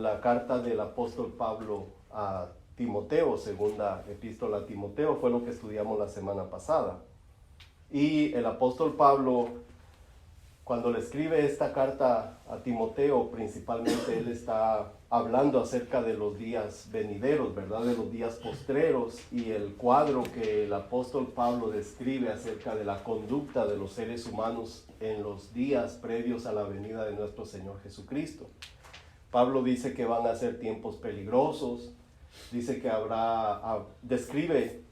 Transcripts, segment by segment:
La carta del apóstol Pablo a Timoteo, segunda epístola a Timoteo, fue lo que estudiamos la semana pasada. Y el apóstol Pablo, cuando le escribe esta carta a Timoteo, principalmente él está hablando acerca de los días venideros, ¿verdad? De los días postreros, y el cuadro que el apóstol Pablo describe acerca de la conducta de los seres humanos en los días previos a la venida de nuestro Señor Jesucristo. Pablo dice que van a ser tiempos peligrosos, dice que describe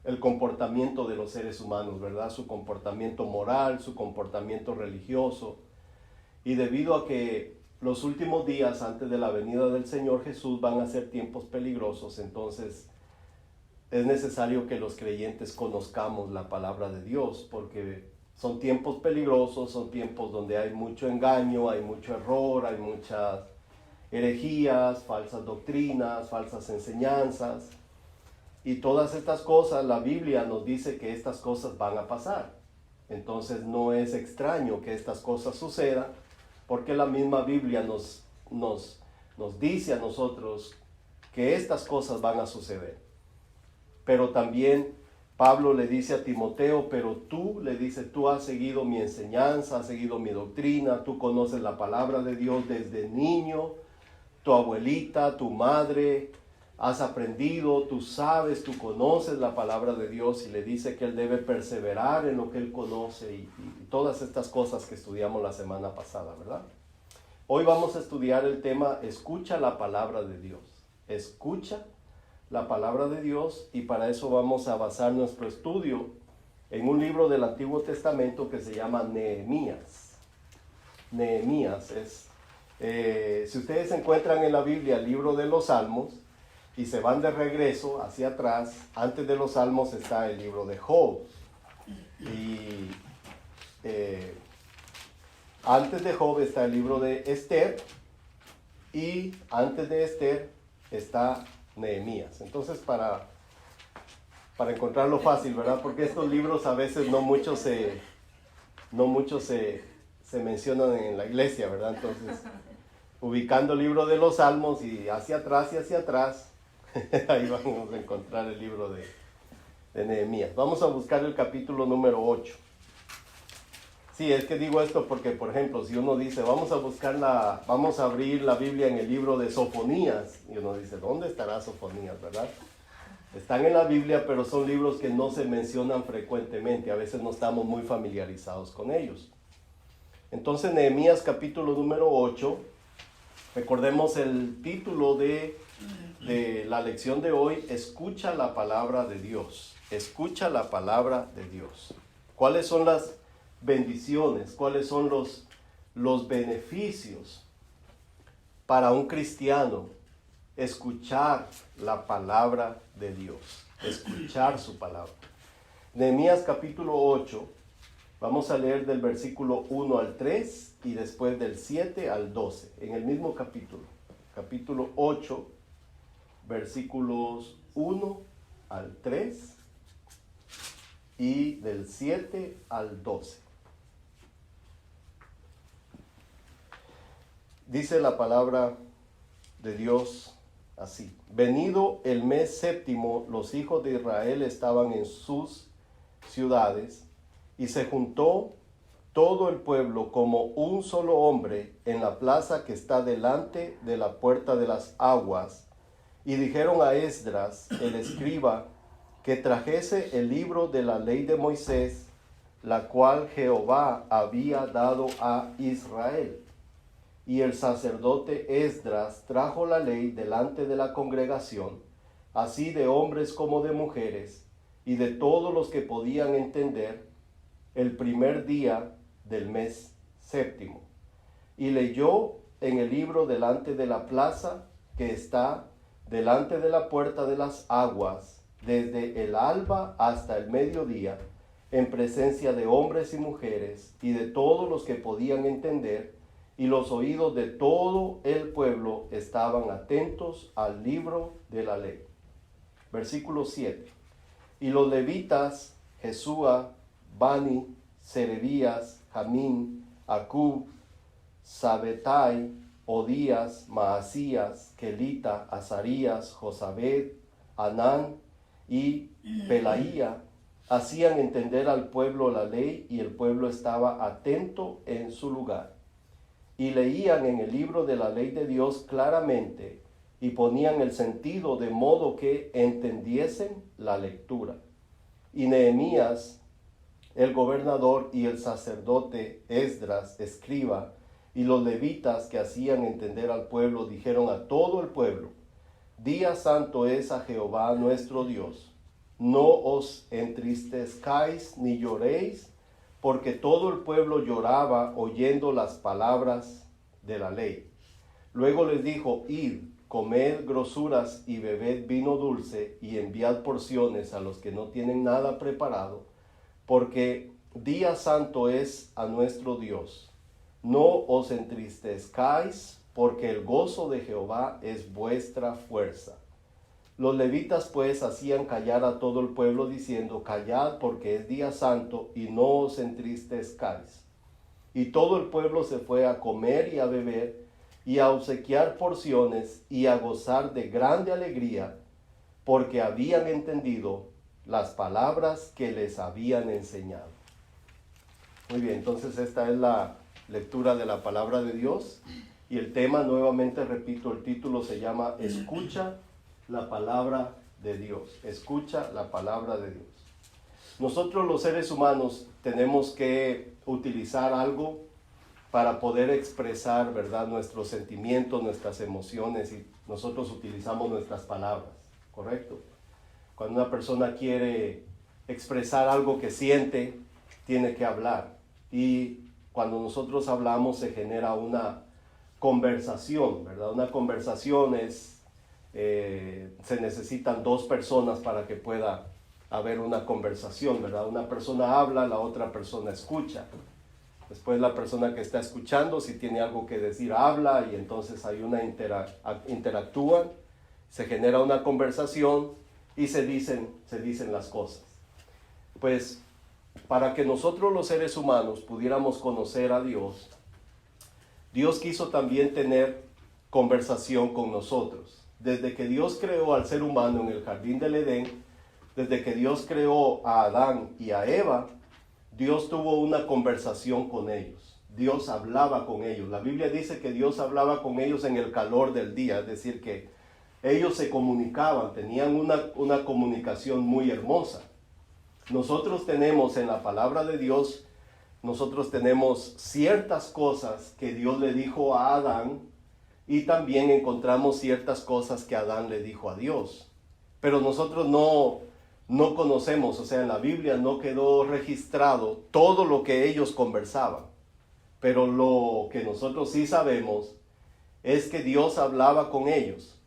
el comportamiento de los seres humanos, ¿verdad? Su comportamiento moral, su comportamiento religioso. Y debido a que los últimos días antes de la venida del Señor Jesús van a ser tiempos peligrosos, entonces es necesario que los creyentes conozcamos la palabra de Dios, porque son tiempos peligrosos, son tiempos donde hay mucho engaño, hay mucho error, hay muchas herejías, falsas doctrinas, falsas enseñanzas. Y todas estas cosas, la Biblia nos dice que estas cosas van a pasar. Entonces no es extraño que estas cosas sucedan, porque la misma Biblia nos dice a nosotros que estas cosas van a suceder. Pero también Pablo le dice a Timoteo, pero tú, le dice, tú has seguido mi enseñanza, has seguido mi doctrina, tú conoces la palabra de Dios desde niño, tu abuelita, tu madre, has aprendido, tú sabes, tú conoces la palabra de Dios, y le dice que él debe perseverar en lo que él conoce y todas estas cosas que estudiamos la semana pasada, ¿verdad? Hoy vamos a estudiar el tema, escucha la palabra de Dios, escucha la palabra de Dios, y para eso vamos a basar nuestro estudio en un libro del Antiguo Testamento que se llama Nehemías. Nehemías es, si ustedes encuentran en la Biblia el libro de los Salmos y se van de regreso hacia atrás, antes de los Salmos está el libro de Job, y antes de Job está el libro de Esther, y antes de Esther está Nehemías. Entonces, para encontrarlo fácil, ¿verdad? Porque estos libros a veces no muchos se mencionan en la iglesia, ¿verdad? Entonces, ubicando el libro de los Salmos y hacia atrás, ahí vamos a encontrar el libro de Nehemías. Vamos a buscar el capítulo número 8. Sí, es que digo esto porque, por ejemplo, si uno dice, vamos a abrir la Biblia en el libro de Sofonías, y uno dice, ¿dónde estará Sofonías, verdad? Están en la Biblia, pero son libros que no se mencionan frecuentemente, a veces no estamos muy familiarizados con ellos. Entonces, Nehemías capítulo número 8, recordemos el título de la lección de hoy, escucha la palabra de Dios, escucha la palabra de Dios. ¿Cuáles son las bendiciones? ¿Cuáles son los beneficios para un cristiano escuchar la palabra de Dios? Escuchar su palabra. Nehemías capítulo 8, vamos a leer del versículo 1 al 3 y después del 7 al 12, en el mismo capítulo 8, versículos 1 al 3 y del 7 al 12. Dice la palabra de Dios así: venido el mes séptimo, los hijos de Israel estaban en sus ciudades, y se juntó todo el pueblo como un solo hombre en la plaza que está delante de la puerta de las aguas, y dijeron a Esdras, el escriba, que trajese el libro de la ley de Moisés, la cual Jehová había dado a Israel. Y el sacerdote Esdras trajo la ley delante de la congregación, así de hombres como de mujeres, y de todos los que podían entender, el primer día del mes séptimo. Y leyó en el libro delante de la plaza que está delante de la puerta de las aguas, desde el alba hasta el mediodía, en presencia de hombres y mujeres, y de todos los que podían entender, y los oídos de todo el pueblo estaban atentos al libro de la ley. Versículo 7. Y los levitas, Jesúa, Bani, Serebías, Jamín, Acub, Sabetai, Odías, Maasías, Kelita, Azarías, Josabed, Anán y Pelaía hacían entender al pueblo la ley, y el pueblo estaba atento en su lugar. Y leían en el libro de la ley de Dios claramente, y ponían el sentido de modo que entendiesen la lectura. Y Nehemías, el gobernador, y el sacerdote Esdras, escriba, y los levitas que hacían entender al pueblo, dijeron a todo el pueblo: Día santo es a Jehová nuestro Dios. No os entristezcáis ni lloréis, porque todo el pueblo lloraba oyendo las palabras de la ley. Luego les dijo: Id, comed grosuras y bebed vino dulce, y enviad porciones a los que no tienen nada preparado, porque día santo es a nuestro Dios. No os entristezcáis, porque el gozo de Jehová es vuestra fuerza. Los levitas pues hacían callar a todo el pueblo, diciendo: Callad, porque es día santo, y no os entristezcáis. Y todo el pueblo se fue a comer y a beber, y a obsequiar porciones, y a gozar de grande alegría, porque habían entendido las palabras que les habían enseñado. Muy bien, entonces esta es la lectura de la palabra de Dios. Y el tema, nuevamente repito, el título se llama Escucha la palabra de Dios. Escucha la palabra de Dios. Nosotros los seres humanos tenemos que utilizar algo para poder expresar, ¿verdad?, nuestros sentimientos, nuestras emociones, y nosotros utilizamos nuestras palabras, ¿correcto? Cuando una persona quiere expresar algo que siente, tiene que hablar. Y cuando nosotros hablamos se genera una conversación, ¿verdad? Una conversación se necesitan dos personas para que pueda haber una conversación, ¿verdad? Una persona habla, la otra persona escucha. Después la persona que está escuchando, si tiene algo que decir, habla, y entonces hay interactúan, se genera una conversación y se dicen las cosas. Pues para que nosotros los seres humanos pudiéramos conocer a Dios, Dios quiso también tener conversación con nosotros. Desde que Dios creó al ser humano en el jardín del Edén, desde que Dios creó a Adán y a Eva, Dios tuvo una conversación con ellos. Dios hablaba con ellos. La Biblia dice que Dios hablaba con ellos en el calor del día, es decir, que ellos se comunicaban, tenían una comunicación muy hermosa. Nosotros tenemos en la palabra de Dios, nosotros tenemos ciertas cosas que Dios le dijo a Adán, y también encontramos ciertas cosas que Adán le dijo a Dios. Pero nosotros no conocemos, o sea, en la Biblia no quedó registrado todo lo que ellos conversaban. Pero lo que nosotros sí sabemos es que Dios hablaba con ellos.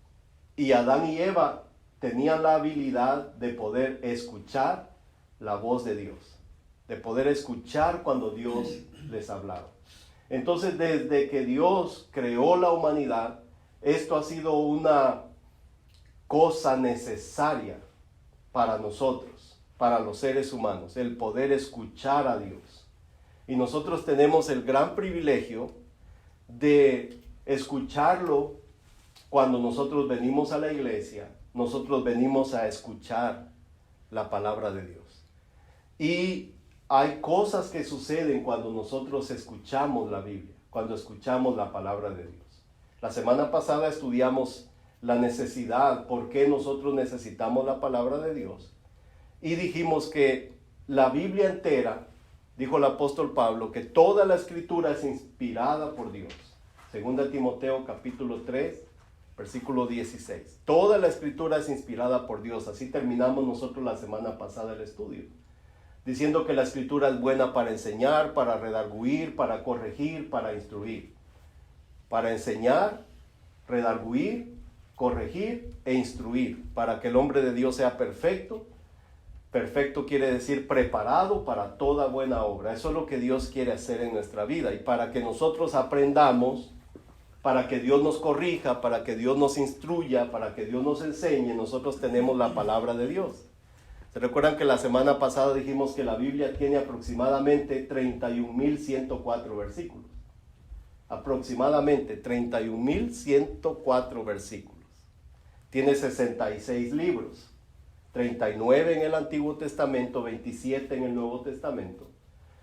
Y Adán y Eva tenían la habilidad de poder escuchar la voz de Dios, de poder escuchar cuando Dios les hablaba. Entonces, desde que Dios creó la humanidad, esto ha sido una cosa necesaria para nosotros, para los seres humanos, el poder escuchar a Dios. Y nosotros tenemos el gran privilegio de escucharlo cuando nosotros venimos a la iglesia. Nosotros venimos a escuchar la palabra de Dios. Y hay cosas que suceden cuando nosotros escuchamos la Biblia, cuando escuchamos la palabra de Dios. La semana pasada estudiamos la necesidad, por qué nosotros necesitamos la palabra de Dios. Y dijimos que la Biblia entera, dijo el apóstol Pablo, que toda la escritura es inspirada por Dios. 2 Timoteo capítulo 3, versículo 16. Toda la escritura es inspirada por Dios. Así terminamos nosotros la semana pasada el estudio, diciendo que la escritura es buena para enseñar, para redarguir, para corregir, para instruir. Para enseñar, redarguir, corregir e instruir, para que el hombre de Dios sea perfecto. Perfecto quiere decir preparado para toda buena obra. Eso es lo que Dios quiere hacer en nuestra vida. Y para que nosotros aprendamos, para que Dios nos corrija, para que Dios nos instruya, para que Dios nos enseñe, nosotros tenemos la palabra de Dios. ¿Se recuerdan que la semana pasada dijimos que la Biblia tiene aproximadamente 31.104 versículos? aproximadamente 31.104 versículos. Tiene 66 libros, 39 en el Antiguo Testamento, 27 en el Nuevo Testamento.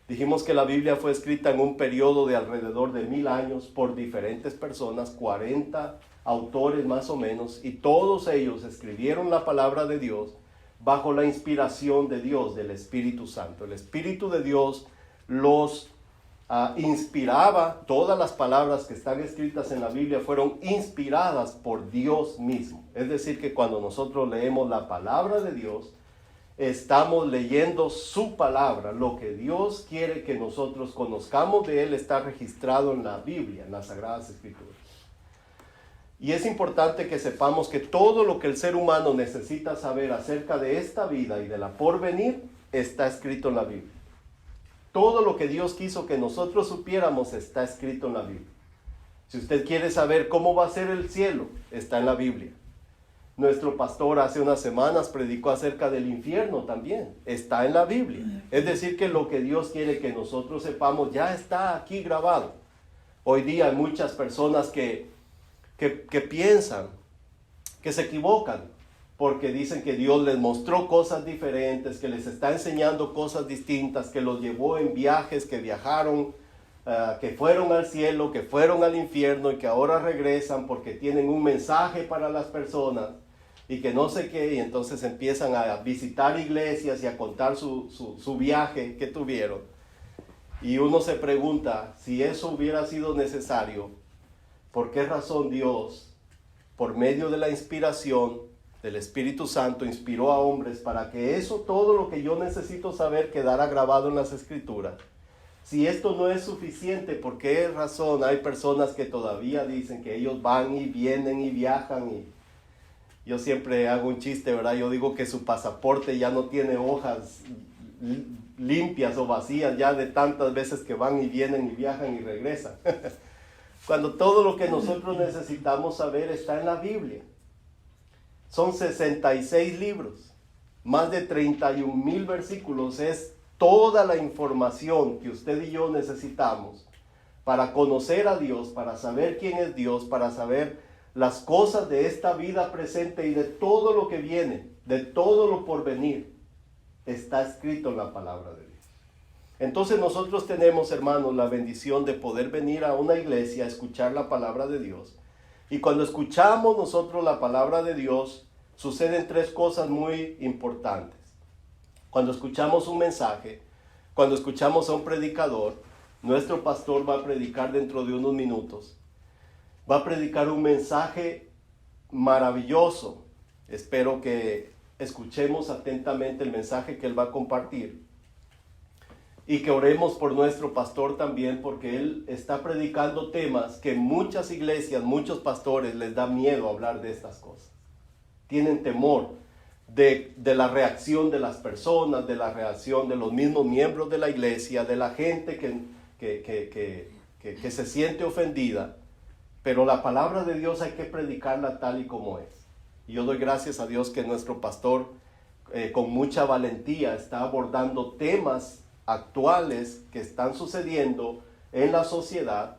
Dijimos que la Biblia fue escrita en un periodo de alrededor de 1000 años por diferentes personas, 40 autores más o menos, y todos ellos escribieron la palabra de Dios bajo la inspiración de Dios, del Espíritu Santo. El Espíritu de Dios los inspiraba. Todas las palabras que están escritas en la Biblia fueron inspiradas por Dios mismo. Es decir, que cuando nosotros leemos la palabra de Dios, estamos leyendo su palabra. Lo que Dios quiere que nosotros conozcamos de Él está registrado en la Biblia, en las Sagradas Escrituras. Y es importante que sepamos que todo lo que el ser humano necesita saber acerca de esta vida y de la porvenir está escrito en la Biblia. Todo lo que Dios quiso que nosotros supiéramos está escrito en la Biblia. Si usted quiere saber cómo va a ser el cielo, está en la Biblia. Nuestro pastor hace unas semanas predicó acerca del infierno también. Está en la Biblia. Es decir, que lo que Dios quiere que nosotros sepamos ya está aquí grabado. Hoy día hay muchas personas que piensan, que se equivocan, porque dicen que Dios les mostró cosas diferentes, que les está enseñando cosas distintas, que los llevó en viajes, que viajaron, que fueron al cielo, que fueron al infierno y que ahora regresan porque tienen un mensaje para las personas y que no sé qué, y entonces empiezan a visitar iglesias y a contar su viaje que tuvieron. Y uno se pregunta, si eso hubiera sido necesario, ¿por qué razón Dios, por medio de la inspiración del Espíritu Santo, inspiró a hombres para que eso, todo lo que yo necesito saber, quedara grabado en las Escrituras? Si esto no es suficiente, ¿por qué razón hay personas que todavía dicen que ellos van y vienen y viajan? Y yo siempre hago un chiste, ¿verdad? Yo digo que su pasaporte ya no tiene hojas limpias o vacías ya de tantas veces que van y vienen y viajan y regresan. Cuando todo lo que nosotros necesitamos saber está en la Biblia. Son 66 libros, más de 31,000 versículos. Es toda la información que usted y yo necesitamos para conocer a Dios, para saber quién es Dios, para saber las cosas de esta vida presente y de todo lo que viene, de todo lo por venir. Está escrito en la palabra de Dios. Entonces nosotros tenemos, hermanos, la bendición de poder venir a una iglesia a escuchar la palabra de Dios. Y cuando escuchamos nosotros la palabra de Dios, suceden tres cosas muy importantes. Cuando escuchamos un mensaje, cuando escuchamos a un predicador, nuestro pastor va a predicar dentro de unos minutos. Va a predicar un mensaje maravilloso. Espero que escuchemos atentamente el mensaje que él va a compartir. Y que oremos por nuestro pastor también, porque él está predicando temas que muchas iglesias, muchos pastores les da miedo hablar de estas cosas. Tienen temor de la reacción de las personas, de la reacción de los mismos miembros de la iglesia, de la gente que se siente ofendida. Pero la palabra de Dios hay que predicarla tal y como es. Y yo doy gracias a Dios que nuestro pastor con mucha valentía está abordando temas actuales que están sucediendo en la sociedad,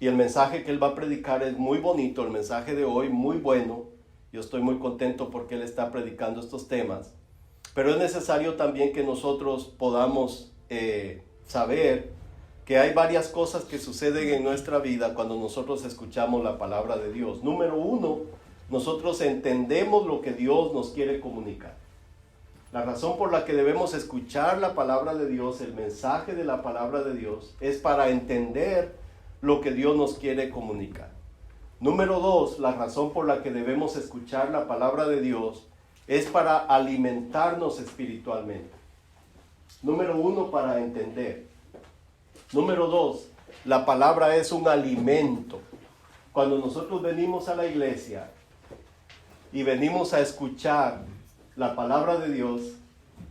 y el mensaje que él va a predicar es muy bonito, el mensaje de hoy muy bueno. Yo estoy muy contento porque él está predicando estos temas, pero es necesario también que nosotros podamos saber que hay varias cosas que suceden en nuestra vida cuando nosotros escuchamos la palabra de Dios. Número uno, nosotros entendemos lo que Dios nos quiere comunicar. La razón por la que debemos escuchar la palabra de Dios, el mensaje de la palabra de Dios, es para entender lo que Dios nos quiere comunicar. Número dos, la razón por la que debemos escuchar la palabra de Dios es para alimentarnos espiritualmente. Número uno, para entender. Número dos, la palabra es un alimento. Cuando nosotros venimos a la iglesia y venimos a escuchar la palabra de Dios,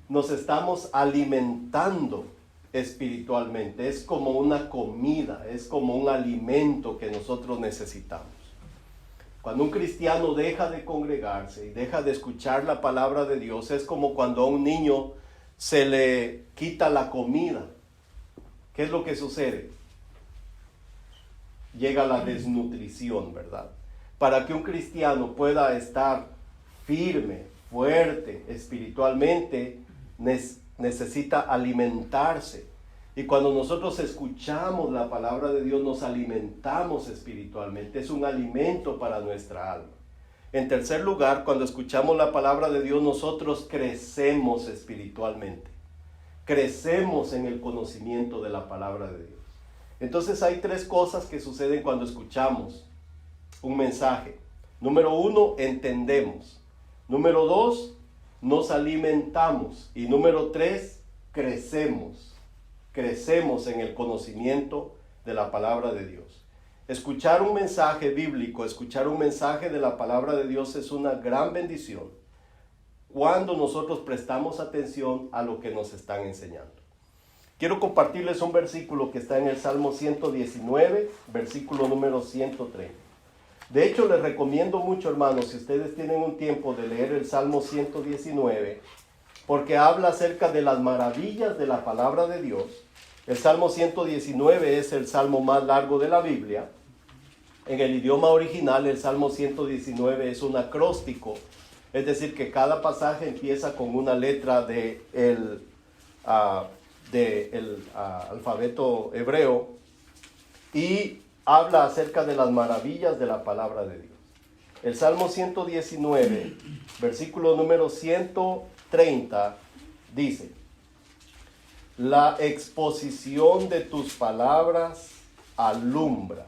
nos estamos alimentando espiritualmente. Es como una comida, es como un alimento que nosotros necesitamos. Cuando un cristiano deja de congregarse y deja de escuchar la palabra de Dios, es como cuando a un niño se le quita la comida. ¿Qué es lo que sucede? llega la desnutrición, ¿verdad? Para que un cristiano pueda estar firme, fuerte, espiritualmente, necesita alimentarse. Y cuando nosotros escuchamos la palabra de Dios, nos alimentamos espiritualmente. Es un alimento para nuestra alma. En tercer lugar, cuando escuchamos la palabra de Dios, nosotros crecemos espiritualmente. Crecemos en el conocimiento de la palabra de Dios. Entonces hay tres cosas que suceden cuando escuchamos un mensaje. Número 1, entendemos. Número 2, nos alimentamos. Y número 3, crecemos. Crecemos en el conocimiento de la palabra de Dios. Escuchar un mensaje bíblico, escuchar un mensaje de la palabra de Dios es una gran bendición cuando nosotros prestamos atención a lo que nos están enseñando. Quiero compartirles un versículo que está en el Salmo 119, versículo número 130. De hecho, les recomiendo mucho, hermanos, si ustedes tienen un tiempo de leer el Salmo 119, porque habla acerca de las maravillas de la palabra de Dios. El Salmo 119 es el salmo más largo de la Biblia. En el idioma original, el Salmo 119 es un acróstico, es decir, que cada pasaje empieza con una letra del alfabeto hebreo y habla acerca de las maravillas de la palabra de Dios. El Salmo 119, versículo número 130, dice: la exposición de tus palabras alumbra.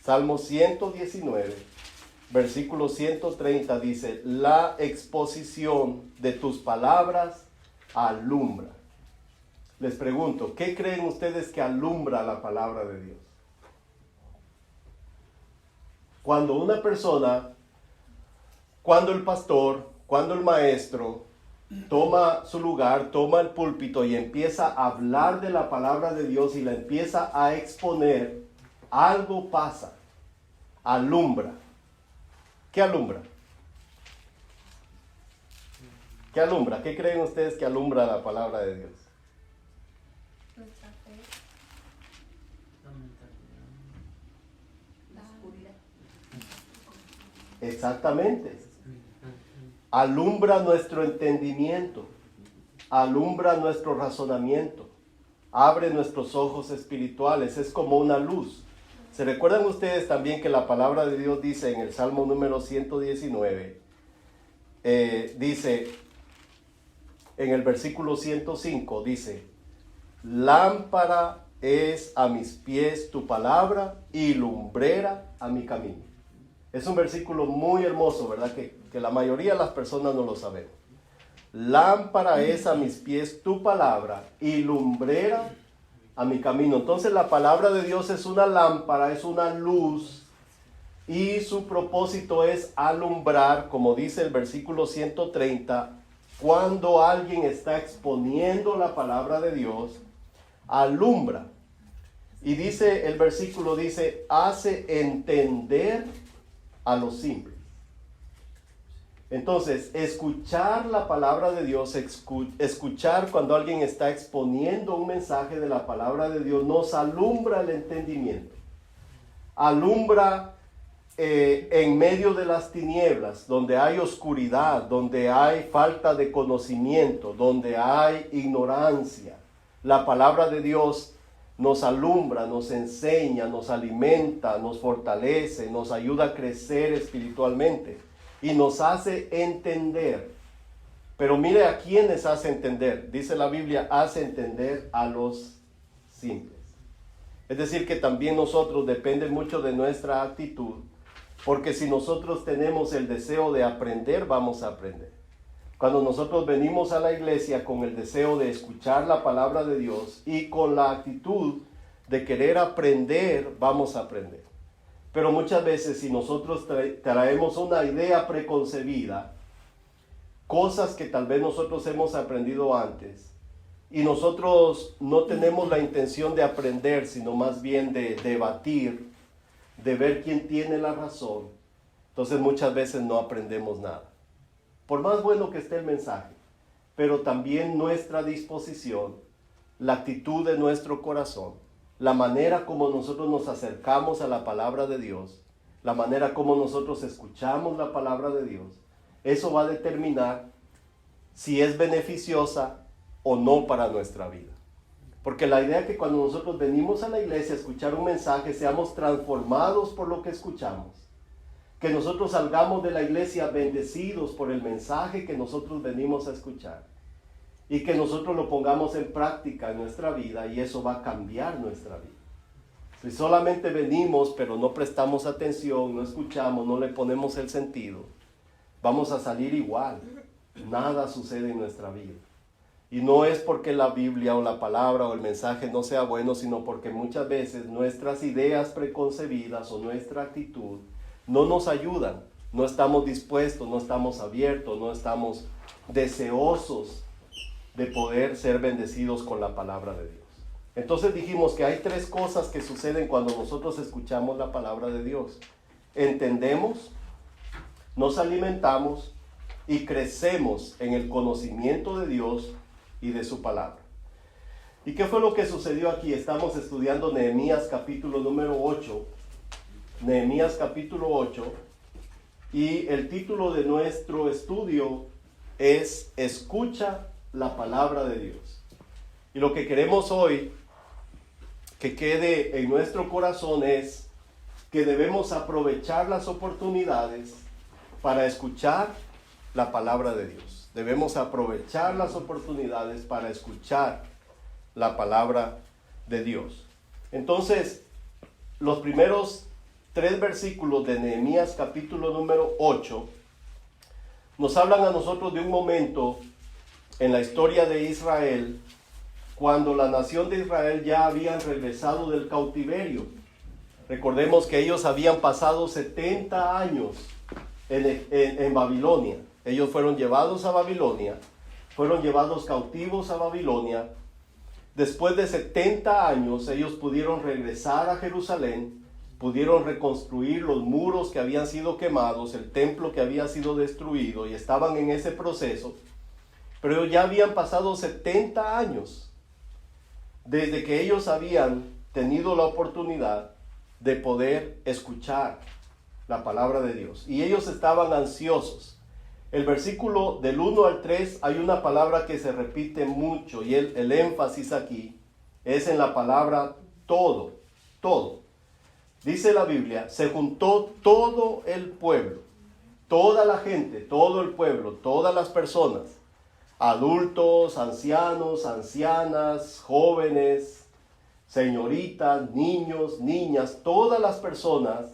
Salmo 119, versículo 130 dice: la exposición de tus palabras alumbra. Les pregunto, ¿qué creen ustedes que alumbra la palabra de Dios? Cuando una persona, cuando el pastor, cuando el maestro toma su lugar, toma el púlpito y empieza a hablar de la palabra de Dios y la empieza a exponer, algo pasa, alumbra. ¿Qué alumbra? ¿Qué alumbra? ¿Qué creen ustedes que alumbra la palabra de Dios? Nuestra fe. La oscuridad. Exactamente. Alumbra nuestro entendimiento, alumbra nuestro razonamiento, abre nuestros ojos espirituales, es como una luz. ¿Se recuerdan ustedes también que la palabra de Dios dice en el Salmo número 119, dice en el versículo 105, dice: lámpara es a mis pies tu palabra y lumbrera a mi camino. Es un versículo muy hermoso, ¿verdad? Que la mayoría de las personas no lo sabemos. Lámpara es a mis pies tu palabra y lumbrera a mi camino. Entonces la palabra de Dios es una lámpara, es una luz, y su propósito es alumbrar, como dice el versículo 130, cuando alguien está exponiendo la palabra de Dios, alumbra. Y dice el versículo, dice, hace entender a los simples. Entonces, escuchar la palabra de Dios, escuchar cuando alguien está exponiendo un mensaje de la palabra de Dios, nos alumbra el entendimiento. Alumbra en medio de las tinieblas, donde hay oscuridad, donde hay falta de conocimiento, donde hay ignorancia. La palabra de Dios nos alumbra, nos enseña, nos alimenta, nos fortalece, nos ayuda a crecer espiritualmente y nos hace entender. Pero mire a quiénes hace entender. Dice la Biblia, hace entender a los simples. Es decir, que también nosotros depende mucho de nuestra actitud, porque si nosotros tenemos el deseo de aprender, vamos a aprender. Cuando nosotros venimos a la iglesia con el deseo de escuchar la palabra de Dios y con la actitud de querer aprender, vamos a aprender. Pero muchas veces si nosotros traemos una idea preconcebida, cosas que tal vez nosotros hemos aprendido antes, y nosotros no tenemos la intención de aprender, sino más bien de debatir, de ver quién tiene la razón, entonces muchas veces no aprendemos nada. Por más bueno que esté el mensaje, pero también nuestra disposición, la actitud de nuestro corazón, la manera como nosotros nos acercamos a la palabra de Dios, la manera como nosotros escuchamos la palabra de Dios, eso va a determinar si es beneficiosa o no para nuestra vida. Porque la idea es que cuando nosotros venimos a la iglesia a escuchar un mensaje, seamos transformados por lo que escuchamos. Que nosotros salgamos de la iglesia bendecidos por el mensaje que nosotros venimos a escuchar. Y que nosotros lo pongamos en práctica en nuestra vida y eso va a cambiar nuestra vida. Si solamente venimos pero no prestamos atención, no escuchamos, no le ponemos el sentido, vamos a salir igual. Nada sucede en nuestra vida. Y no es porque la Biblia o la palabra o el mensaje no sea bueno, sino porque muchas veces nuestras ideas preconcebidas o nuestra actitud no nos ayudan. No estamos dispuestos, no estamos abiertos, no estamos deseosos de poder ser bendecidos con la palabra de Dios. Entonces dijimos que hay 3 cosas que suceden cuando nosotros escuchamos la palabra de Dios. Entendemos, nos alimentamos y crecemos en el conocimiento de Dios y de su palabra. ¿Y qué fue lo que sucedió aquí? Estamos estudiando Nehemías capítulo número 8. Nehemías capítulo 8. Y el título de nuestro estudio es Escucha la palabra de Dios. Y lo que queremos hoy que quede en nuestro corazón es que debemos aprovechar las oportunidades para escuchar la palabra de Dios. Debemos aprovechar las oportunidades para escuchar la palabra de Dios. Entonces, los primeros 3 versículos de Nehemías capítulo número 8 nos hablan a nosotros de un momento en la historia de Israel cuando la nación de Israel ya habían regresado del cautiverio. Recordemos que ellos habían pasado 70 años en Babilonia. Ellos fueron llevados a Babilonia, fueron llevados cautivos a Babilonia. Después de 70 años, ellos pudieron regresar a Jerusalén, pudieron reconstruir los muros que habían sido quemados, el templo que había sido destruido, y estaban en ese proceso. Pero ya habían pasado 70 años desde que ellos habían tenido la oportunidad de poder escuchar la palabra de Dios. Y ellos estaban ansiosos. El versículo del 1 al 3 hay una palabra que se repite mucho y el énfasis aquí es en la palabra todo, todo. Dice la Biblia, se juntó todo el pueblo, toda la gente, todo el pueblo, todas las personas, adultos, ancianos, ancianas, jóvenes, señoritas, niños, niñas, todas las personas.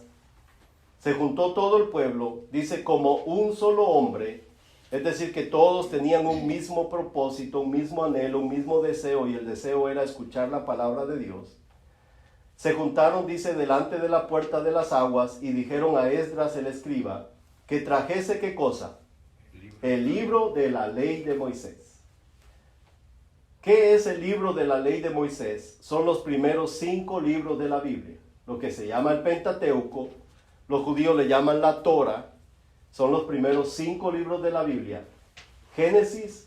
Se juntó todo el pueblo, dice, como un solo hombre, es decir, que todos tenían un mismo propósito, un mismo anhelo, un mismo deseo, y el deseo era escuchar la palabra de Dios. Se juntaron, dice, delante de la puerta de las aguas, y dijeron a Esdras el escriba, que trajese, ¿qué cosa? El libro de la ley de Moisés. ¿Qué es el libro de la ley de Moisés? Son los primeros 5 libros de la Biblia, lo que se llama el Pentateuco. Los judíos le llaman la Torah. Son los primeros 5 libros de la Biblia. Génesis,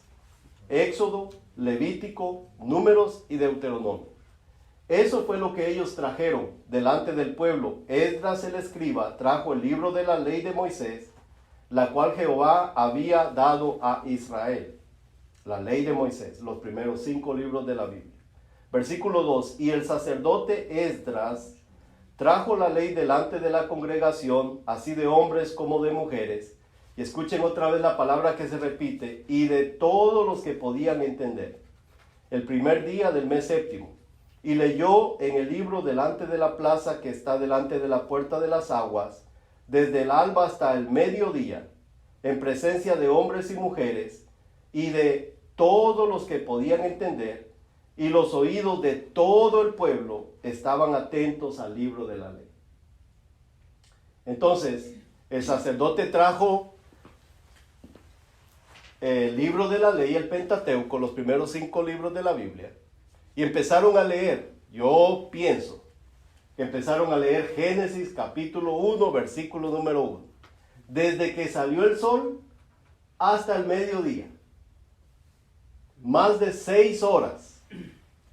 Éxodo, Levítico, Números y Deuteronomio. Eso fue lo que ellos trajeron delante del pueblo. Esdras el escriba trajo el libro de la ley de Moisés, la cual Jehová había dado a Israel. La ley de Moisés, los primeros 5 libros de la Biblia. Versículo 2. Y el sacerdote Esdras trajo la ley delante de la congregación, así de hombres como de mujeres. Y escuchen otra vez la palabra que se repite, y de todos los que podían entender. El primer día del mes séptimo. Y leyó en el libro delante de la plaza que está delante de la puerta de las aguas, desde el alba hasta el mediodía, en presencia de hombres y mujeres, y de todos los que podían entender, y los oídos de todo el pueblo estaban atentos al libro de la ley. Entonces, el sacerdote trajo el libro de la ley, el Pentateuco, los primeros 5 libros de la Biblia, y empezaron a leer. Yo pienso que empezaron a leer Génesis capítulo 1, versículo número 1. Desde que salió el sol hasta el mediodía. Más de 6 horas.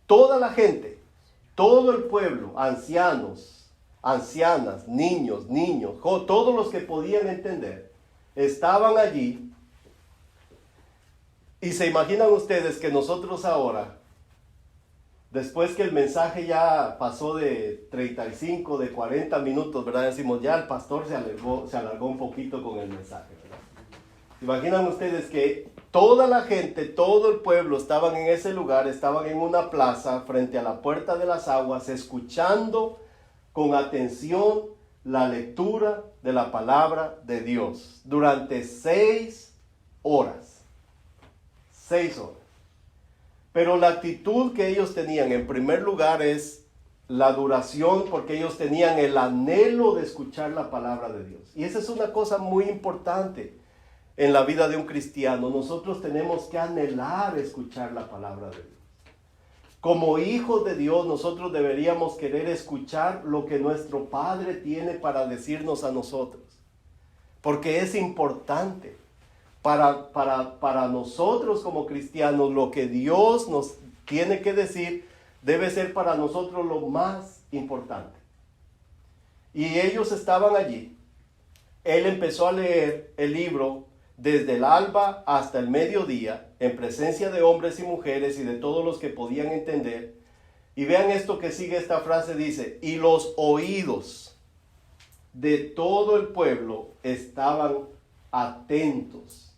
Toda la gente todo el pueblo, ancianos, ancianas, niños, todos los que podían entender, estaban allí. Y se imaginan ustedes que nosotros ahora, después que el mensaje ya pasó de 35, de 40 minutos, ¿verdad? Decimos, ya el pastor se alargó un poquito con el mensaje, ¿verdad? Imaginan ustedes que toda la gente, todo el pueblo estaban en ese lugar, estaban en una plaza frente a la puerta de las aguas, escuchando con atención la lectura de la palabra de Dios durante 6 horas. 6 horas. Pero la actitud que ellos tenían en primer lugar es la duración, porque ellos tenían el anhelo de escuchar la palabra de Dios. Y esa es una cosa muy importante en la vida de un cristiano. Nosotros tenemos que anhelar escuchar la palabra de Dios. Como hijos de Dios, nosotros deberíamos querer escuchar lo que nuestro Padre tiene para decirnos a nosotros, porque es importante. Para nosotros como cristianos, lo que Dios nos tiene que decir debe ser para nosotros lo más importante. Y ellos estaban allí. Él empezó a leer el libro desde el alba hasta el mediodía, en presencia de hombres y mujeres y de todos los que podían entender. Y vean esto que sigue esta frase, dice, y los oídos de todo el pueblo estaban atentos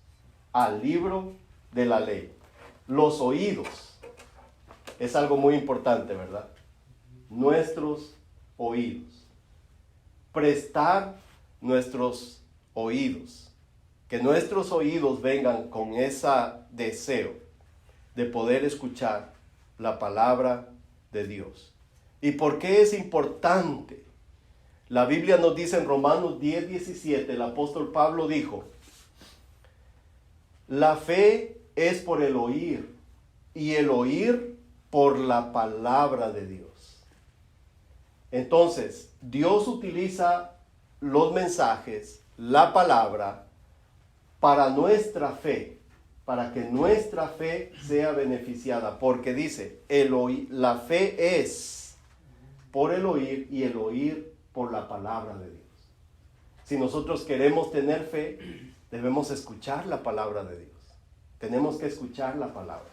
al libro de la ley. Los oídos es algo muy importante, ¿verdad? Nuestros oídos. Prestar nuestros oídos. Que nuestros oídos vengan con ese deseo de poder escuchar la palabra de Dios. ¿Y por qué es importante? La Biblia nos dice en Romanos 10:17, el apóstol Pablo dijo, la fe es por el oír, y el oír por la palabra de Dios. Entonces, Dios utiliza los mensajes, la palabra, para nuestra fe, para que nuestra fe sea beneficiada, porque dice, la fe es por el oír y el oír por la palabra de Dios. Si nosotros queremos tener fe, debemos escuchar la palabra de Dios. Tenemos que escuchar la palabra.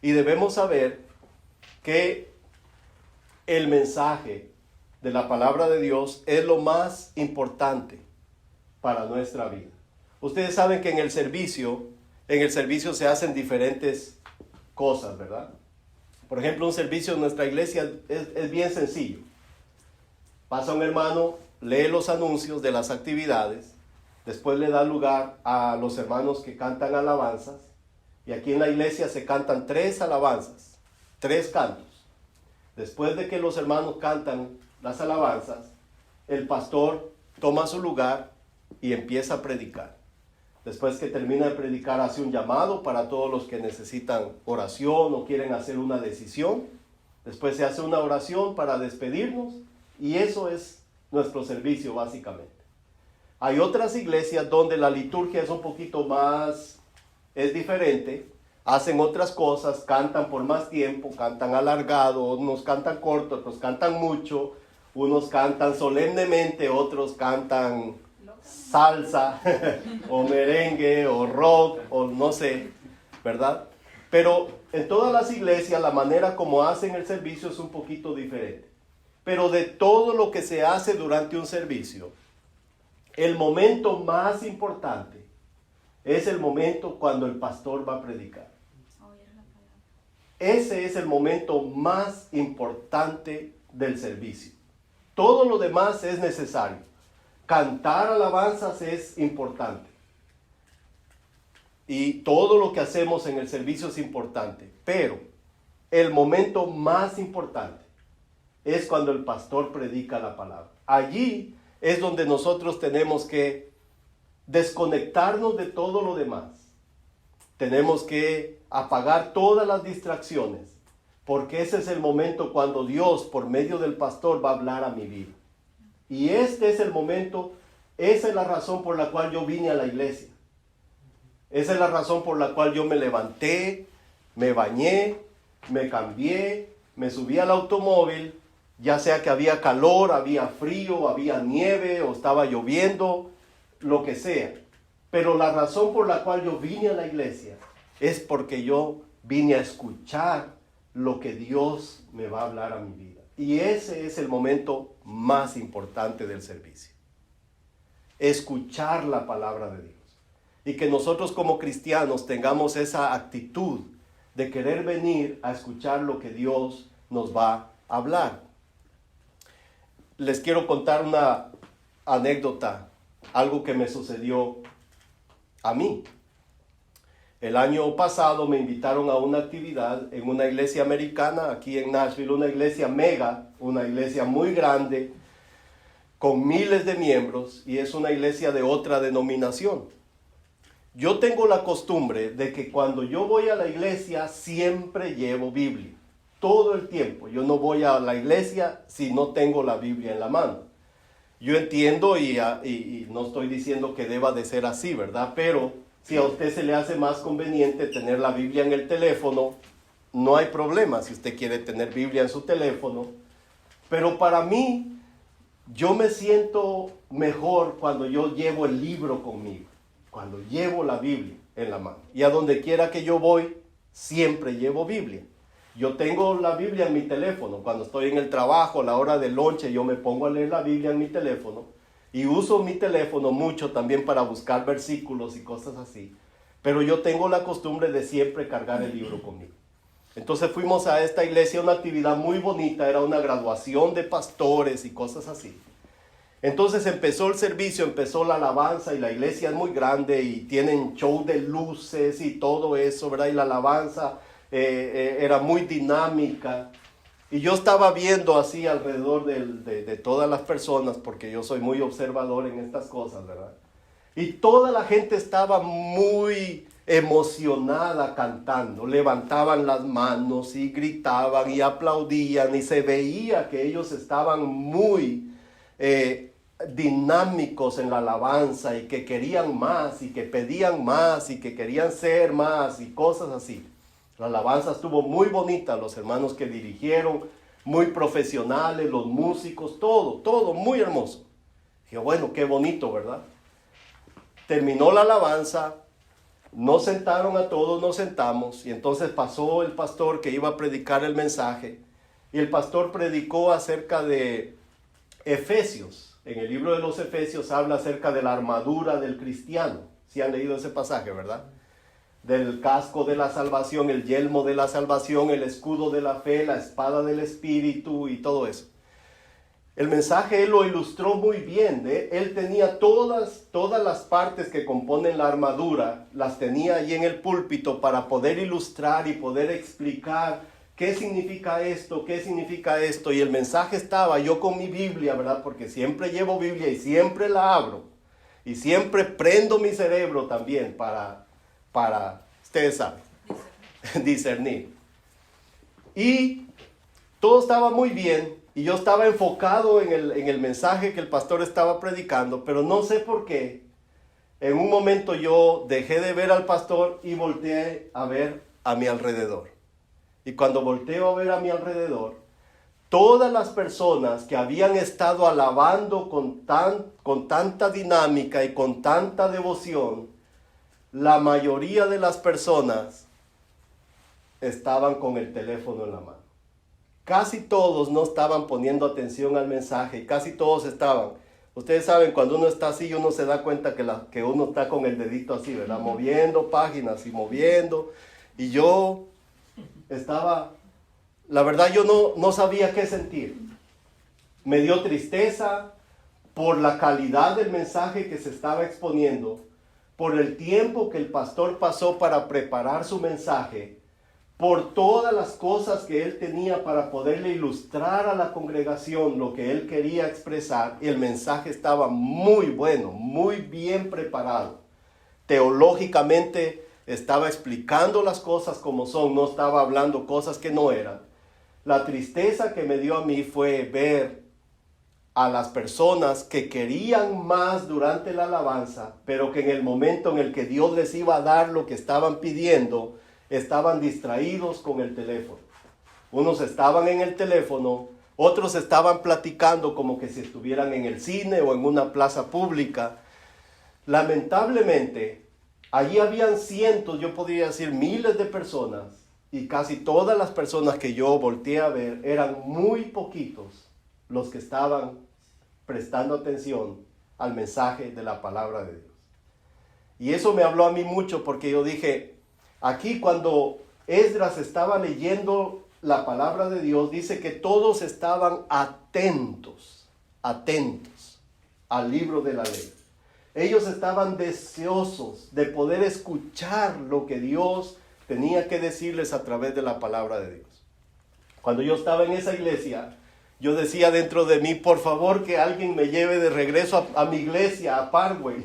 Y debemos saber que el mensaje de la palabra de Dios es lo más importante para nuestra vida. Ustedes saben que en el servicio se hacen diferentes cosas, ¿verdad? Por ejemplo, un servicio en nuestra iglesia es bien sencillo. Pasa un hermano, lee los anuncios de las actividades, después le da lugar a los hermanos que cantan alabanzas, y aquí en la iglesia se cantan 3 alabanzas, 3 cantos. Después de que los hermanos cantan las alabanzas, el pastor toma su lugar y empieza a predicar. Después que termina de predicar, hace un llamado para todos los que necesitan oración o quieren hacer una decisión. Después se hace una oración para despedirnos, y eso es nuestro servicio básicamente. Hay otras iglesias donde la liturgia es un poquito más, es diferente. Hacen otras cosas, cantan por más tiempo, cantan alargado, unos cantan corto, otros cantan mucho, unos cantan solemnemente, otros cantan salsa o merengue o rock o no sé, ¿verdad? Pero en todas las iglesias la manera como hacen el servicio es un poquito diferente. Pero de todo lo que se hace durante un servicio, el momento más importante es el momento cuando el pastor va a predicar. Ese es el momento más importante del servicio. Todo lo demás es necesario. Cantar alabanzas es importante. Y todo lo que hacemos en el servicio es importante. Pero el momento más importante es cuando el pastor predica la palabra. Allí es donde nosotros tenemos que desconectarnos de todo lo demás. Tenemos que apagar todas las distracciones, porque ese es el momento cuando Dios, por medio del pastor, va a hablar a mi vida. Y este es el momento, esa es la razón por la cual yo vine a la iglesia. Esa es la razón por la cual yo me levanté, me bañé, me cambié, me subí al automóvil, ya sea que había calor, había frío, había nieve o estaba lloviendo, lo que sea. Pero la razón por la cual yo vine a la iglesia es porque yo vine a escuchar lo que Dios me va a hablar a mi vida. Y ese es el momento más importante del servicio. Escuchar la palabra de Dios. Y que nosotros como cristianos tengamos esa actitud de querer venir a escuchar lo que Dios nos va a hablar. Les quiero contar una anécdota, algo que me sucedió a mí. El año pasado me invitaron a una actividad en una iglesia americana aquí en Nashville, una iglesia mega, una iglesia muy grande, con miles de miembros, y es una iglesia de otra denominación. Yo tengo la costumbre de que cuando yo voy a la iglesia siempre llevo Biblia, todo el tiempo. Yo no voy a la iglesia si no tengo la Biblia en la mano. Yo entiendo y no estoy diciendo que deba de ser así, ¿verdad? Pero si a usted se le hace más conveniente tener la Biblia en el teléfono, no hay problema si usted quiere tener Biblia en su teléfono. Pero para mí, yo me siento mejor cuando yo llevo el libro conmigo, cuando llevo la Biblia en la mano. Y a donde quiera que yo voy, siempre llevo Biblia. Yo tengo la Biblia en mi teléfono. Cuando estoy en el trabajo, a la hora del lonche, yo me pongo a leer la Biblia en mi teléfono. Y uso mi teléfono mucho también para buscar versículos y cosas así. Pero yo tengo la costumbre de siempre cargar el libro conmigo. Entonces fuimos a esta iglesia, una actividad muy bonita. Era una graduación de pastores y cosas así. Entonces empezó el servicio, empezó la alabanza, y la iglesia es muy grande y tienen show de luces y todo eso, ¿verdad? Y la alabanza era muy dinámica. Y yo estaba viendo así alrededor de todas las personas, porque yo soy muy observador en estas cosas, ¿verdad? Y toda la gente estaba muy emocionada cantando, levantaban las manos y gritaban y aplaudían, y se veía que ellos estaban muy dinámicos en la alabanza, y que querían más y que pedían más y que querían ser más y cosas así. La alabanza estuvo muy bonita, los hermanos que dirigieron, muy profesionales, los músicos, todo muy hermoso. Dije, bueno, qué bonito, ¿verdad? Terminó la alabanza, nos sentaron a todos, nos sentamos, y entonces pasó el pastor que iba a predicar el mensaje, y el pastor predicó acerca de Efesios. En el libro de los Efesios habla acerca de la armadura del cristiano. ¿Sí han leído ese pasaje, verdad? Del casco de la salvación, el yelmo de la salvación, el escudo de la fe, la espada del espíritu y todo eso. El mensaje él lo ilustró muy bien. Él tenía todas las partes que componen la armadura, las tenía allí en el púlpito para poder ilustrar y poder explicar qué significa esto, qué significa esto. Y el mensaje estaba, yo con mi Biblia, ¿verdad? Porque siempre llevo Biblia y siempre la abro. Y siempre prendo mi cerebro también para ustedes saben, discernir. Y todo estaba muy bien, y yo estaba enfocado en el mensaje que el pastor estaba predicando, pero no sé por qué, en un momento yo dejé de ver al pastor y volteé a ver a mi alrededor. Y cuando volteo a ver a mi alrededor, todas las personas que habían estado alabando con tanta dinámica y con tanta devoción, la mayoría de las personas estaban con el teléfono en la mano. Casi todos no estaban poniendo atención al mensaje, casi todos estaban. Ustedes saben, cuando uno está así, uno se da cuenta que uno está con el dedito así, ¿verdad? Moviendo páginas y moviendo. Y yo estaba, la verdad yo no sabía qué sentir. Me dio tristeza por la calidad del mensaje que se estaba exponiendo, por el tiempo que el pastor pasó para preparar su mensaje, por todas las cosas que él tenía para poderle ilustrar a la congregación lo que él quería expresar. Y el mensaje estaba muy bueno, muy bien preparado. Teológicamente estaba explicando las cosas como son, no estaba hablando cosas que no eran. La tristeza que me dio a mí fue ver a las personas que querían más durante la alabanza, pero que en el momento en el que Dios les iba a dar lo que estaban pidiendo, estaban distraídos con el teléfono. Unos estaban en el teléfono, otros estaban platicando como que si estuvieran en el cine o en una plaza pública. Lamentablemente, allí habían cientos, yo podría decir miles de personas, y casi todas las personas que yo volteé a ver eran muy poquitos los que estaban prestando atención al mensaje de la palabra de Dios. Y eso me habló a mí mucho porque yo dije, aquí cuando Esdras estaba leyendo la palabra de Dios, dice que todos estaban atentos al libro de la ley. Ellos estaban deseosos de poder escuchar lo que Dios tenía que decirles a través de la palabra de Dios. Cuando yo estaba en esa iglesia, yo decía dentro de mí, por favor que alguien me lleve de regreso a mi iglesia, a Parkway.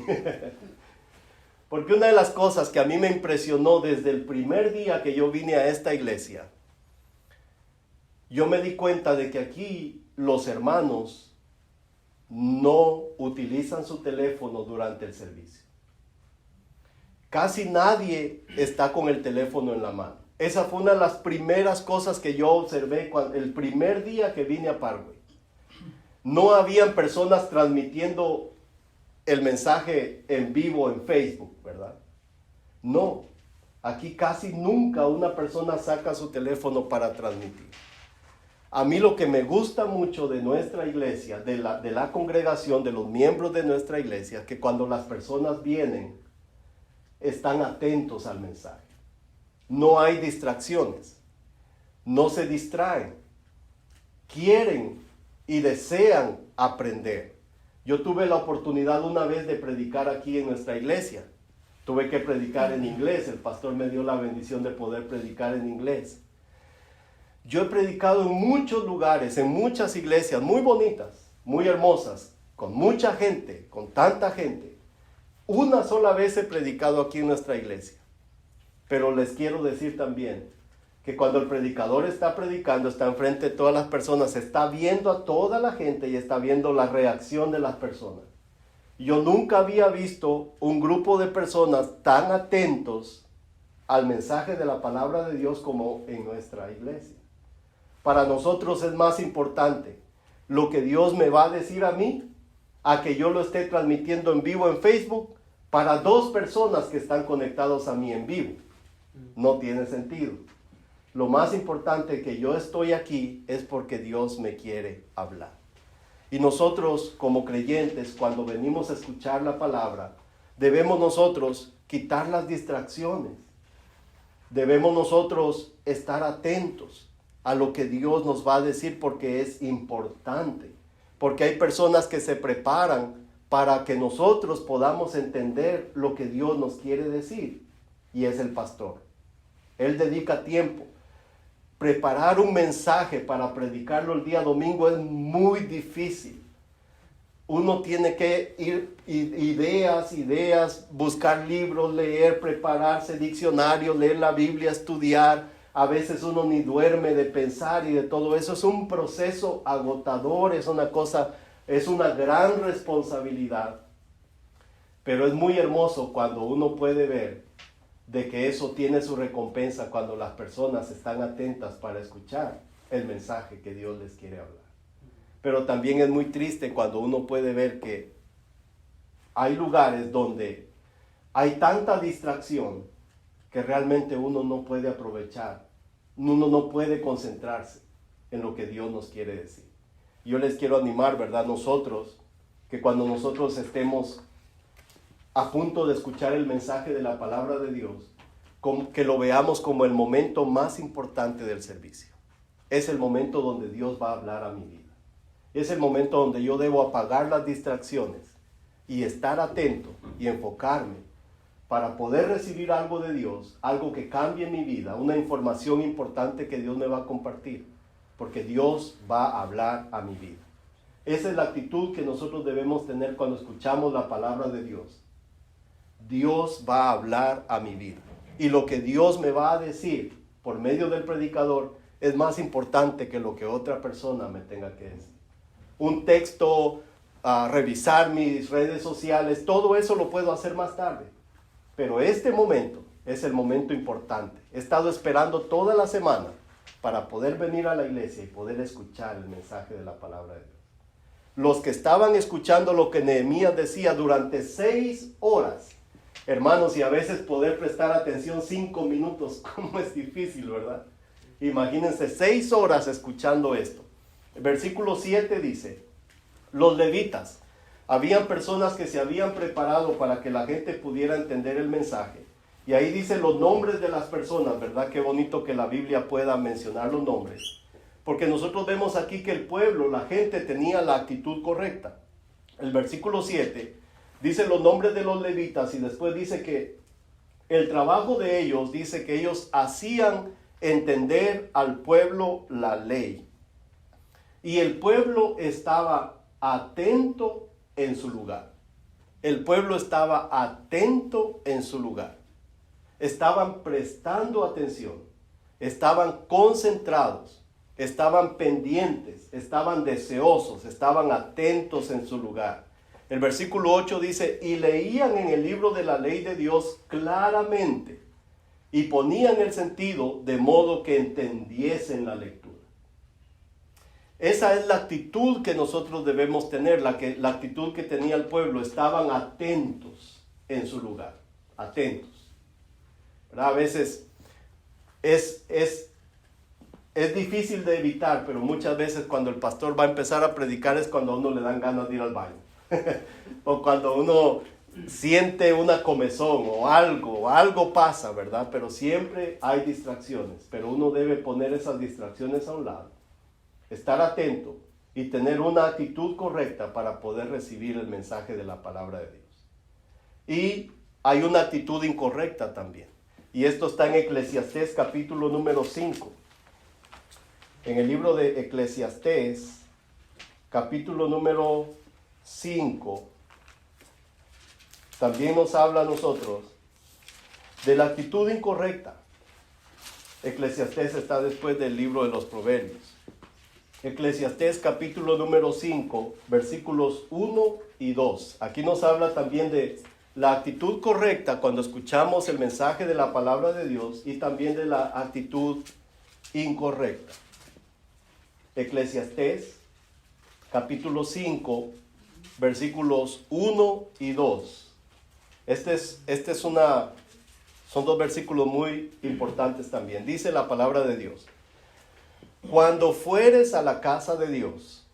Porque una de las cosas que a mí me impresionó desde el primer día que yo vine a esta iglesia, yo me di cuenta de que aquí los hermanos no utilizan su teléfono durante el servicio. Casi nadie está con el teléfono en la mano. Esa fue una de las primeras cosas que yo observé el primer día que vine a Parkway. No habían personas transmitiendo el mensaje en vivo en Facebook, ¿verdad? No, aquí casi nunca una persona saca su teléfono para transmitir. A mí lo que me gusta mucho de nuestra iglesia, de la congregación, de los miembros de nuestra iglesia, que cuando las personas vienen, están atentos al mensaje. No hay distracciones, no se distraen, quieren y desean aprender. Yo tuve la oportunidad una vez de predicar aquí en nuestra iglesia. Tuve que predicar en inglés, el pastor me dio la bendición de poder predicar en inglés. Yo he predicado en muchos lugares, en muchas iglesias muy bonitas, muy hermosas, con mucha gente, con tanta gente. Una sola vez he predicado aquí en nuestra iglesia. Pero les quiero decir también que cuando el predicador está predicando, está enfrente de todas las personas, está viendo a toda la gente y está viendo la reacción de las personas. Yo nunca había visto un grupo de personas tan atentos al mensaje de la palabra de Dios como en nuestra iglesia. Para nosotros es más importante lo que Dios me va a decir a mí, a que yo lo esté transmitiendo en vivo en Facebook para 2 personas que están conectados a mí en vivo. No tiene sentido. Lo más importante que yo estoy aquí es porque Dios me quiere hablar. Y nosotros como creyentes, cuando venimos a escuchar la palabra, debemos nosotros quitar las distracciones. Debemos nosotros estar atentos a lo que Dios nos va a decir porque es importante. Porque hay personas que se preparan para que nosotros podamos entender lo que Dios nos quiere decir. Y es el pastor. Él dedica tiempo. Preparar un mensaje para predicarlo el día domingo es muy difícil. Uno tiene que ir ideas, buscar libros, leer, prepararse, diccionario, leer la Biblia, estudiar. A veces uno ni duerme de pensar y de todo eso. Es un proceso agotador, es una gran responsabilidad. Pero es muy hermoso cuando uno puede ver de que eso tiene su recompensa cuando las personas están atentas para escuchar el mensaje que Dios les quiere hablar. Pero también es muy triste cuando uno puede ver que hay lugares donde hay tanta distracción que realmente uno no puede aprovechar, uno no puede concentrarse en lo que Dios nos quiere decir. Yo les quiero animar, ¿verdad? Nosotros, que cuando nosotros estemos a punto de escuchar el mensaje de la palabra de Dios, que lo veamos como el momento más importante del servicio. Es el momento donde Dios va a hablar a mi vida. Es el momento donde yo debo apagar las distracciones y estar atento y enfocarme para poder recibir algo de Dios, algo que cambie mi vida, una información importante que Dios me va a compartir, porque Dios va a hablar a mi vida. Esa es la actitud que nosotros debemos tener cuando escuchamos la palabra de Dios. Dios va a hablar a mi vida. Y lo que Dios me va a decir por medio del predicador es más importante que lo que otra persona me tenga que decir. Un texto, revisar mis redes sociales, todo eso lo puedo hacer más tarde. Pero este momento es el momento importante. He estado esperando toda la semana para poder venir a la iglesia y poder escuchar el mensaje de la palabra de Dios. Los que estaban escuchando lo que Nehemías decía durante 6 horas, hermanos, y a veces poder prestar atención 5 minutos, como es difícil, ¿verdad? Imagínense 6 horas escuchando esto. El versículo 7 dice, los levitas, habían personas que se habían preparado para que la gente pudiera entender el mensaje. Y ahí dice los nombres de las personas, ¿verdad? Qué bonito que la Biblia pueda mencionar los nombres. Porque nosotros vemos aquí que el pueblo, la gente tenía la actitud correcta. El versículo 7 dice los nombres de los levitas y después dice que el trabajo de ellos, dice que ellos hacían entender al pueblo la ley. Y el pueblo estaba atento en su lugar. El pueblo estaba atento en su lugar. Estaban prestando atención, estaban concentrados, estaban pendientes, estaban deseosos, estaban atentos en su lugar. El versículo 8 dice, y leían en el libro de la ley de Dios claramente, y ponían el sentido de modo que entendiesen la lectura. Esa es la actitud que nosotros debemos tener, la actitud que tenía el pueblo. Estaban atentos en su lugar, atentos. ¿Verdad? A veces es difícil de evitar, pero muchas veces cuando el pastor va a empezar a predicar es cuando a uno le dan ganas de ir al baño. O cuando uno siente una comezón o algo pasa, ¿verdad? Pero siempre hay distracciones, pero uno debe poner esas distracciones a un lado, estar atento y tener una actitud correcta para poder recibir el mensaje de la palabra de Dios. Y hay una actitud incorrecta también. Y esto está en Eclesiastés capítulo número 5. En el libro de Eclesiastés capítulo número 5 también nos habla a nosotros de la actitud incorrecta. Eclesiastés está después del libro de los Proverbios. Eclesiastés capítulo número 5, versículos 1 y 2. Aquí nos habla también de la actitud correcta cuando escuchamos el mensaje de la palabra de Dios y también de la actitud incorrecta. Eclesiastés capítulo 5, versículos 1 y 2. Son 2 versículos muy importantes también. Dice la palabra de Dios: cuando fueres a la casa de Dios,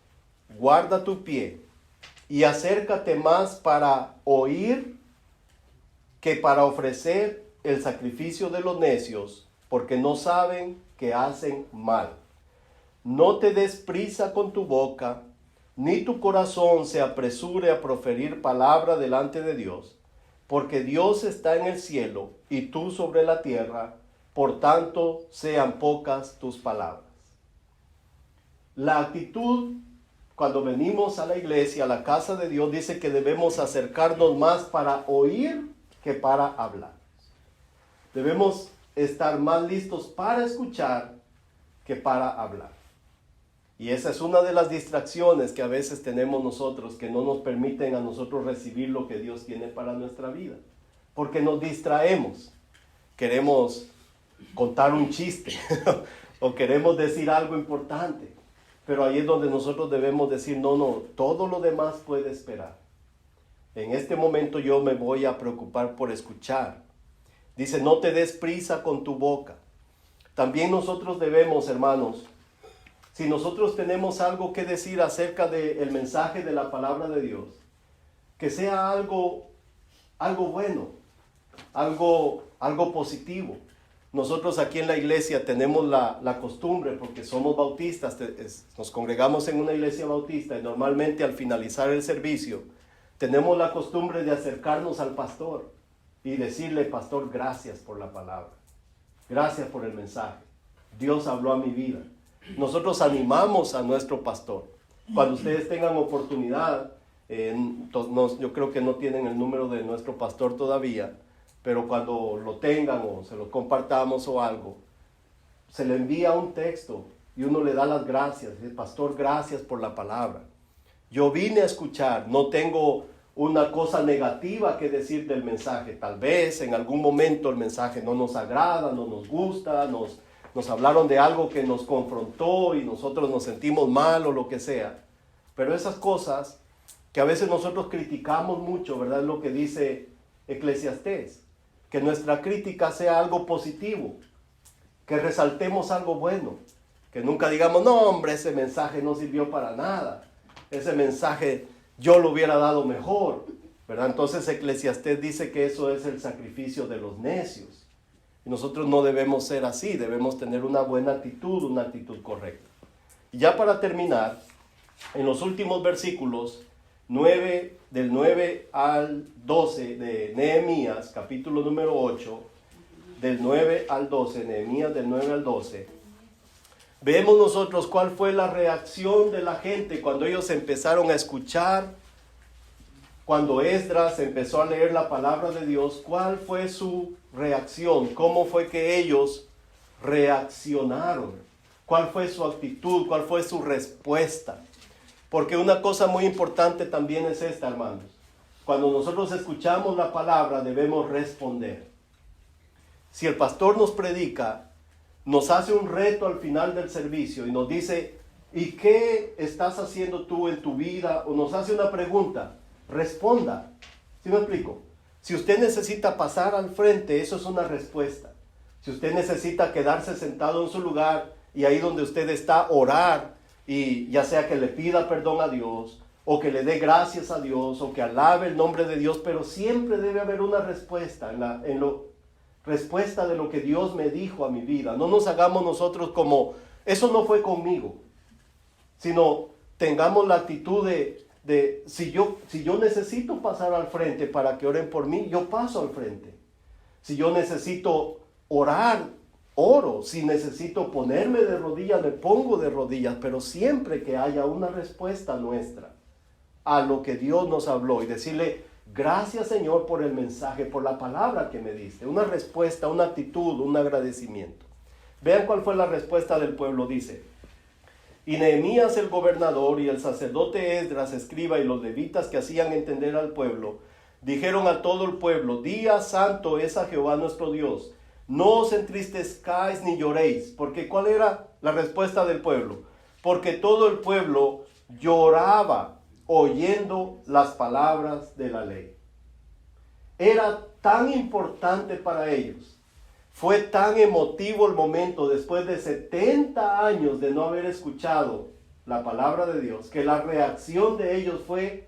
guarda tu pie y acércate más para oír que para ofrecer el sacrificio de los necios, porque no saben que hacen mal. No te des prisa con tu boca, ni tu corazón se apresure a proferir palabra delante de Dios, porque Dios está en el cielo y tú sobre la tierra, por tanto sean pocas tus palabras. La actitud cuando venimos a la iglesia, a la casa de Dios, dice que debemos acercarnos más para oír que para hablar. Debemos estar más listos para escuchar que para hablar. Y esa es una de las distracciones que a veces tenemos nosotros, que no nos permiten a nosotros recibir lo que Dios tiene para nuestra vida. Porque nos distraemos. Queremos contar un chiste o queremos decir algo importante. Pero ahí es donde nosotros debemos decir, no, todo lo demás puede esperar. En este momento yo me voy a preocupar por escuchar. Dice, no te des prisa con tu boca. También nosotros debemos, hermanos, si nosotros tenemos algo que decir acerca del mensaje de la palabra de Dios, que sea algo bueno, algo positivo. Nosotros aquí en la iglesia tenemos la costumbre, porque somos bautistas, nos congregamos en una iglesia bautista y normalmente al finalizar el servicio tenemos la costumbre de acercarnos al pastor y decirle: pastor, gracias por la palabra, gracias por el mensaje, Dios habló a mi vida. Nosotros animamos a nuestro pastor. Cuando ustedes tengan oportunidad, yo creo que no tienen el número de nuestro pastor todavía, pero cuando lo tengan o se lo compartamos o algo, se le envía un texto y uno le da las gracias. Dice: pastor, gracias por la palabra. Yo vine a escuchar, no tengo una cosa negativa que decir del mensaje. Tal vez en algún momento el mensaje no nos agrada, no nos gusta, nos hablaron de algo que nos confrontó y nosotros nos sentimos mal o lo que sea. Pero esas cosas que a veces nosotros criticamos mucho, ¿verdad? Es lo que dice Eclesiastés, que nuestra crítica sea algo positivo, que resaltemos algo bueno, que nunca digamos, no hombre, ese mensaje no sirvió para nada, ese mensaje yo lo hubiera dado mejor, ¿verdad? Entonces Eclesiastés dice que eso es el sacrificio de los necios. Y nosotros no debemos ser así, debemos tener una buena actitud, una actitud correcta. Y ya para terminar, en los últimos versículos, del 9 al 12 de Nehemías, capítulo número 8, del 9 al 12, Nehemías del 9 al 12, vemos nosotros cuál fue la reacción de la gente cuando ellos empezaron a escuchar, cuando Esdras empezó a leer la palabra de Dios, cuál fue su reacción, cómo fue que ellos reaccionaron, cuál fue su actitud, cuál fue su respuesta. Porque una cosa muy importante también es esta, hermanos. Cuando nosotros escuchamos la palabra debemos responder. Si el pastor nos predica, nos hace un reto al final del servicio y nos dice, ¿y qué estás haciendo tú en tu vida? O nos hace una pregunta, responda. ¿Sí me explico? Si usted necesita pasar al frente, eso es una respuesta. Si usted necesita quedarse sentado en su lugar y ahí donde usted está, orar, y ya sea que le pida perdón a Dios, o que le dé gracias a Dios, o que alabe el nombre de Dios, pero siempre debe haber una respuesta, respuesta de lo que Dios me dijo a mi vida. No nos hagamos nosotros como, eso no fue conmigo, sino tengamos la actitud de si yo necesito pasar al frente para que oren por mí, yo paso al frente. Si yo necesito orar, oro. Si necesito ponerme de rodillas, me pongo de rodillas, pero siempre que haya una respuesta nuestra a lo que Dios nos habló y decirle, gracias Señor por el mensaje, por la palabra que me diste, una respuesta, una actitud, un agradecimiento. Vean cuál fue la respuesta del pueblo, dice, y Nehemías el gobernador y el sacerdote Esdras escriba y los levitas que hacían entender al pueblo, dijeron a todo el pueblo, día santo es a Jehová nuestro Dios. No os entristezcáis ni lloréis, porque ¿cuál era la respuesta del pueblo? Porque todo el pueblo lloraba oyendo las palabras de la ley. Era tan importante para ellos, fue tan emotivo el momento después de 70 años de no haber escuchado la palabra de Dios, que la reacción de ellos fue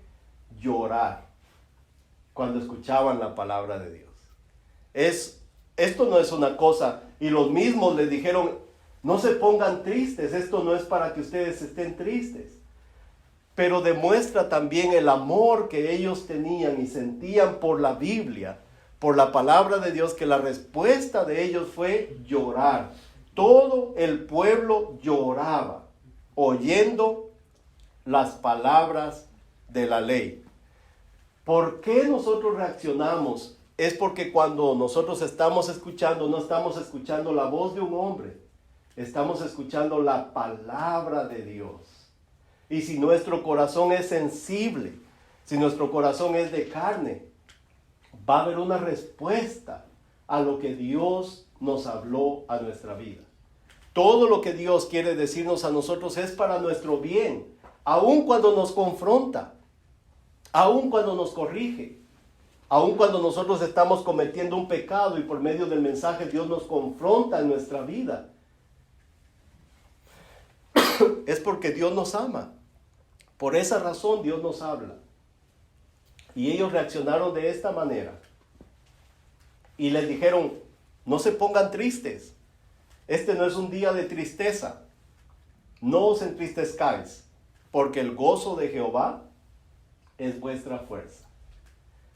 llorar cuando escuchaban la palabra de Dios. Esto no es una cosa, y los mismos les dijeron, no se pongan tristes, esto no es para que ustedes estén tristes. Pero demuestra también el amor que ellos tenían y sentían por la Biblia, por la palabra de Dios, que la respuesta de ellos fue llorar. Todo el pueblo lloraba, oyendo las palabras de la ley. ¿Por qué nosotros reaccionamos? Es porque cuando nosotros estamos escuchando, no estamos escuchando la voz de un hombre, estamos escuchando la palabra de Dios. Y si nuestro corazón es sensible, si nuestro corazón es de carne, va a haber una respuesta a lo que Dios nos habló a nuestra vida. Todo lo que Dios quiere decirnos a nosotros es para nuestro bien, aun cuando nos confronta, aun cuando nos corrige. Aun cuando nosotros estamos cometiendo un pecado y por medio del mensaje Dios nos confronta en nuestra vida, es porque Dios nos ama. Por esa razón Dios nos habla. Y ellos reaccionaron de esta manera. Y les dijeron, no se pongan tristes. Este no es un día de tristeza. No os entristezcáis, porque el gozo de Jehová es vuestra fuerza.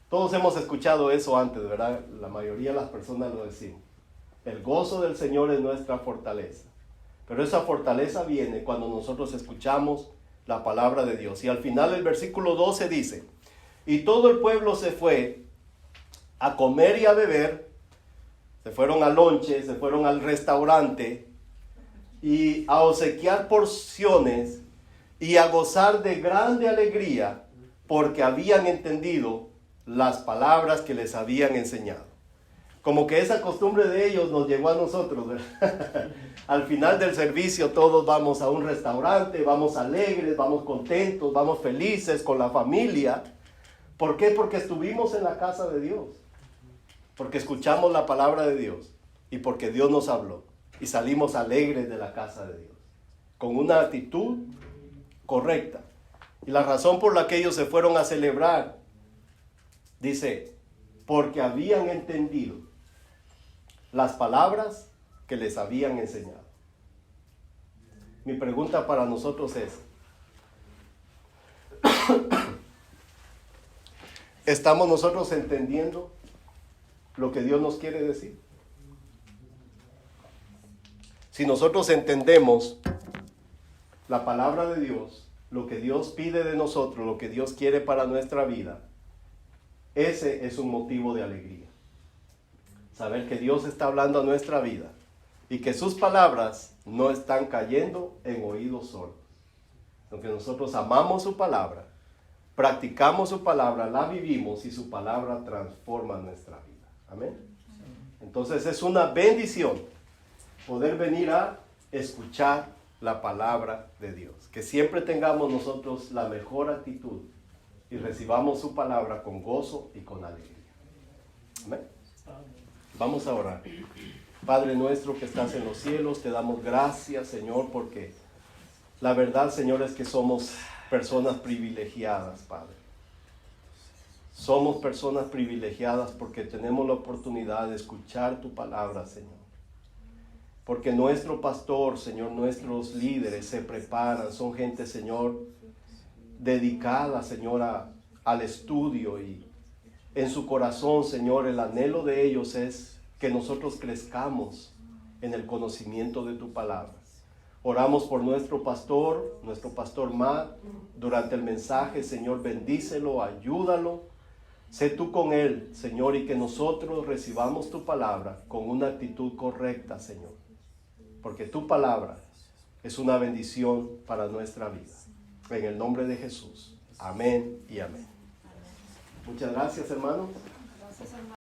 Todos hemos escuchado eso antes, ¿verdad? La mayoría de las personas lo decimos. El gozo del Señor es nuestra fortaleza. Pero esa fortaleza viene cuando nosotros escuchamos la palabra de Dios. Y al final el versículo 12 dice, y todo el pueblo se fue a comer y a beber, se fueron al lonche, se fueron al restaurante, y a obsequiar porciones, y a gozar de grande alegría, porque habían entendido las palabras que les habían enseñado. como que esa costumbre de ellos nos llegó a nosotros, ¿verdad? Al final del servicio todos vamos a un restaurante, vamos alegres, vamos contentos, vamos felices con la familia. ¿Por qué? Porque estuvimos en la casa de Dios, porque escuchamos la palabra de Dios y porque Dios nos habló y salimos alegres de la casa de Dios, con una actitud correcta. Y la razón por la que ellos se fueron a celebrar, dice, porque habían entendido las palabras que les habían enseñado. Mi pregunta para nosotros es, ¿estamos nosotros entendiendo lo que Dios nos quiere decir? Si nosotros entendemos la palabra de Dios, lo que Dios pide de nosotros, lo que Dios quiere para nuestra vida, ese es un motivo de alegría. Saber que Dios está hablando a nuestra vida y que sus palabras no están cayendo en oídos sordos. Aunque nosotros amamos su palabra, practicamos su palabra, la vivimos y su palabra transforma nuestra vida. Amén. Entonces es una bendición poder venir a escuchar la palabra de Dios. Que siempre tengamos nosotros la mejor actitud y recibamos su palabra con gozo y con alegría. Amén. Vamos a orar. Padre nuestro que estás en los cielos, te damos gracias, Señor, porque la verdad, Señor, es que somos personas privilegiadas, Padre. Somos personas privilegiadas porque tenemos la oportunidad de escuchar tu palabra, Señor. Porque nuestro pastor, Señor, nuestros líderes se preparan, son gente, Señor, dedicada, Señor, al estudio, y en su corazón, Señor, el anhelo de ellos es que nosotros crezcamos en el conocimiento de tu palabra. Oramos por nuestro pastor Matt, durante el mensaje, Señor, bendícelo, ayúdalo, sé tú con él, Señor, y que nosotros recibamos tu palabra con una actitud correcta, Señor, porque tu palabra es una bendición para nuestra vida. En el nombre de Jesús. Amén y amén. Muchas gracias, hermanos.